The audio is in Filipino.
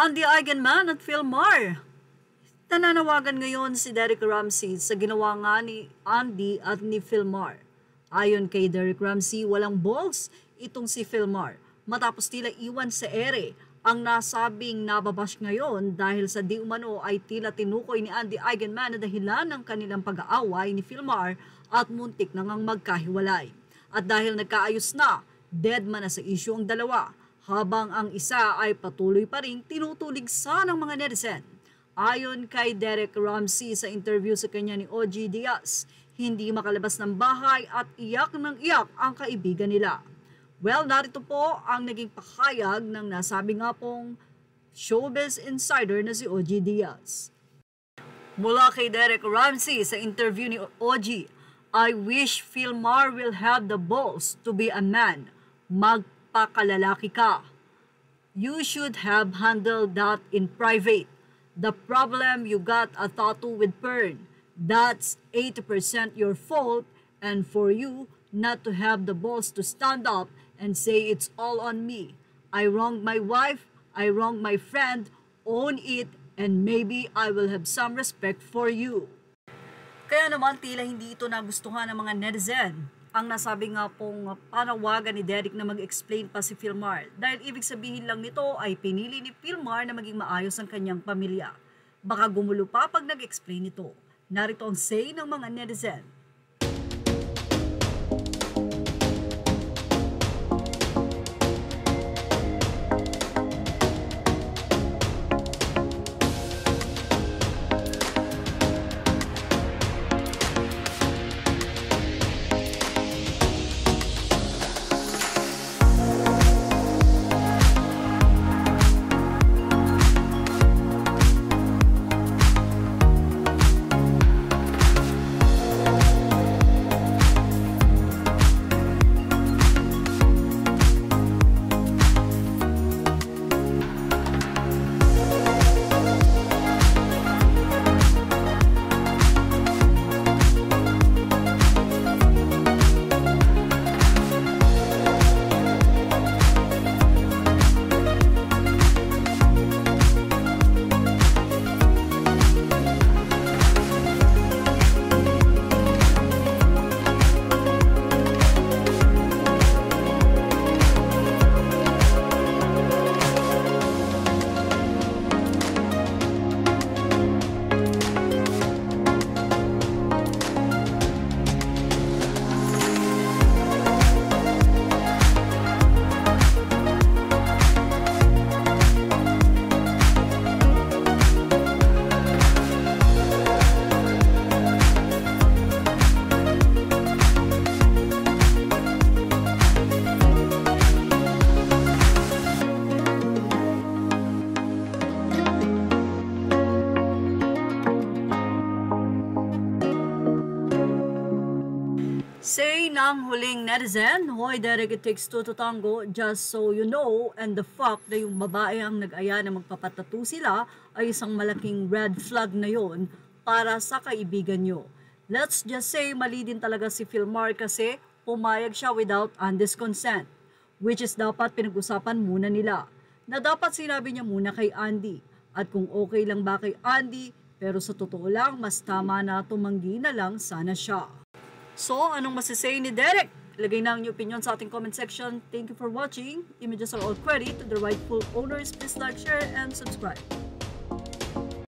Andy Eigenman at Phil Mar. Nananawagan ngayon si Derek Ramsey sa ginawa nga ni Andy at ni Phil Mar. Ayon kay Derek Ramsey, walang balls itong si Phil Mar matapos tila iwan sa ere ang nasabing nababash ngayon dahil sa di umano ay tila tinukoy ni Andy Eigenman na dahilan ng kanilang pag-aaway ni Phil Mar at muntik na ngang magkahiwalay. At dahil nagkaayos na, dead man na sa issue ang dalawa, habang ang isa ay patuloy pa ring tinutuligsa ng mga netizen. Ayon kay Derek Ramsey sa interview sa kanya ni OG Diaz, hindi makalabas ng bahay at iyak ng iyak ang kaibigan nila. Well, narito po ang naging pahayag ng nasabi nga pong showbiz insider na si OG Diaz. Mula kay Derek Ramsey sa interview ni OG, I wish Phil Mar will have the balls to be a man. Magpakalalaki ka. You should have handled that in private. The problem, you got a tattoo with Pern. That's 80% your fault, and for you not to have the balls to stand up and say it's all on me. I wronged my wife, I wronged my friend, own it, and maybe I will have some respect for you. Kaya naman tila hindi ito nagustuhan ng mga netizen. Ang nasabi nga pong panawagan ni Derek na mag-explain pa si Phil Mar dahil ibig sabihin lang nito ay pinili ni Phil Mar na maging maayos ang kanyang pamilya. Baka gumulo pa pag nag-explain ito. Narito ang say ng mga netizen. Say ng huling netizen, hoy Derek, it takes two to tango, just so you know, and the fact na yung babae ang nag-aya na magpapatattoo sila ay isang malaking red flag na yon para sa kaibigan nyo. Let's just say mali din talaga si Phil Mar kasi pumayag siya without Andy's consent, which is dapat pinag-usapan muna nila, na dapat sinabi niya muna kay Andy, at kung okay lang ba kay Andy, pero sa totoo lang, mas tama na tumanggi na lang sana siya. So, anong masasay ni Derek? Ilagay na ang inyong opinion sa ating comment section. Thank you for watching. Images are all credit to the rightful owners. Please like, share, and subscribe.